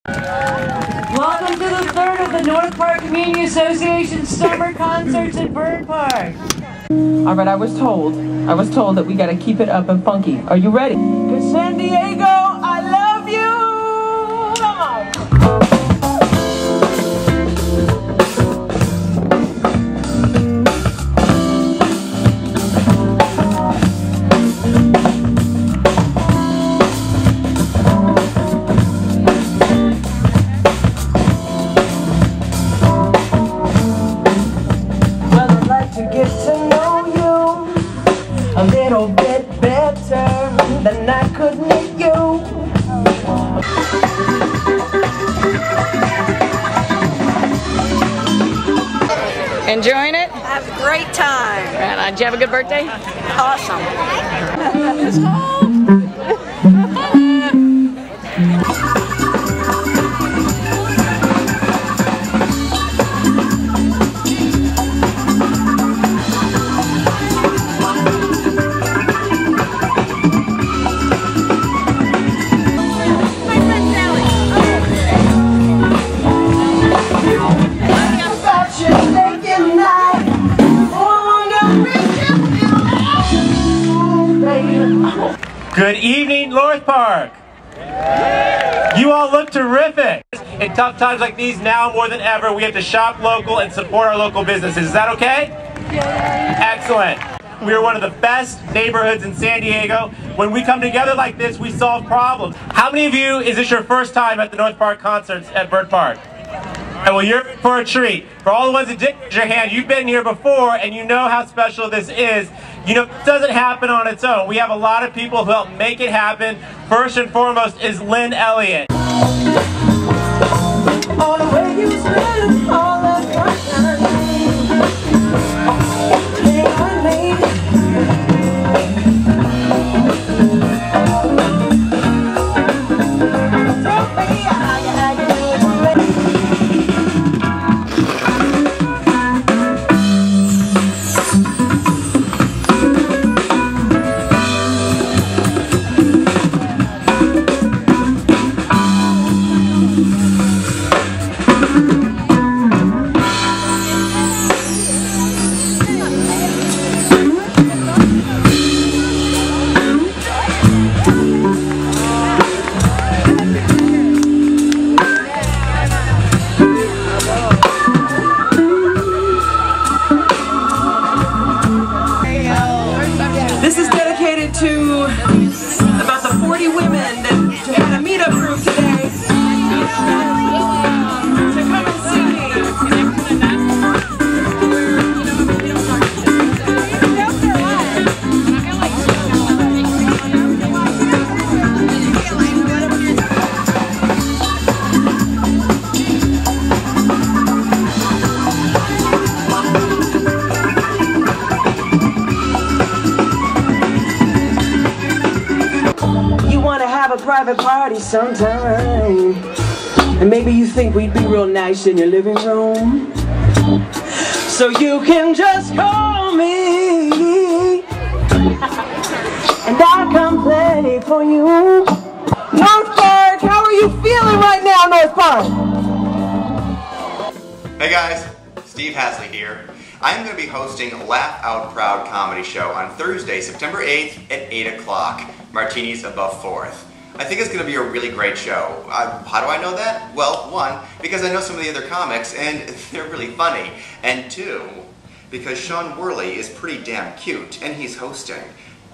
Welcome to the third of the North Park Community Association Summer Concerts at Burford Park. All right, I was told that we gotta keep it up and funky. Are you ready? 'Cause San Diego, I love you! Come on! A little bit better than I could make you. Enjoying it? Have a great time. And did you have a good birthday? Awesome. It's cold. Good evening, North Park. You all look terrific. In tough times like these, now more than ever, we have to shop local and support our local businesses. Is that okay? Excellent. We are one of the best neighborhoods in San Diego. When we come together like this, we solve problems. How many of you, is this your first time at the North Park concerts at Burford Park? And well, you're in for a treat. For all the ones that did raise your hand, you've been here before and you know how special this is. You know, it doesn't happen on its own. We have a lot of people who help make it happen. First and foremost is Lynn Elliott. All the way you spend all of your time. To about the 40 women that had a meetup group today to come and see me. A private party sometime, and maybe you think we'd be real nice in your living room, so you can just call me and I'll come play for you. North Park, how are you feeling right now, North Park? Hey guys, Steve Hasley here. I'm going to be hosting a Laugh Out Proud comedy show on Thursday, September 8th at 8 o'clock, Martinis Above Fourth. I think it's going to be a really great show. How do I know that? Well, one, because I know some of the other comics and they're really funny. And two, because Sean Wherley is pretty damn cute and he's hosting.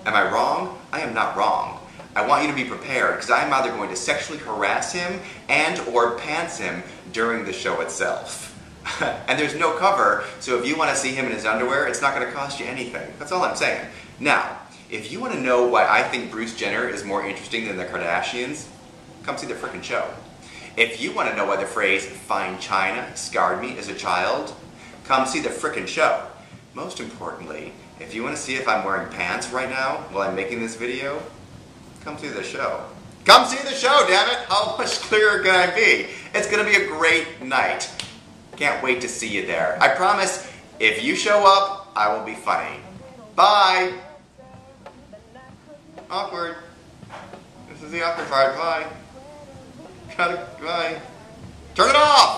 Am I wrong? I am not wrong. I want you to be prepared because I'm either going to sexually harass him and or pants him during the show itself. And there's no cover, so if you want to see him in his underwear, it's not going to cost you anything. That's all I'm saying. Now, if you want to know why I think Bruce Jenner is more interesting than the Kardashians, come see the frickin' show. If you want to know why the phrase "fine china" scarred me as a child, come see the frickin' show. Most importantly, if you want to see if I'm wearing pants right now while I'm making this video, come see the show. Come see the show, damn it! How much clearer can I be? It's going to be a great night. Can't wait to see you there. I promise, if you show up, I will be funny. Bye! Awkward. This is the awkward part. Bye. Gotta, bye. Turn it off!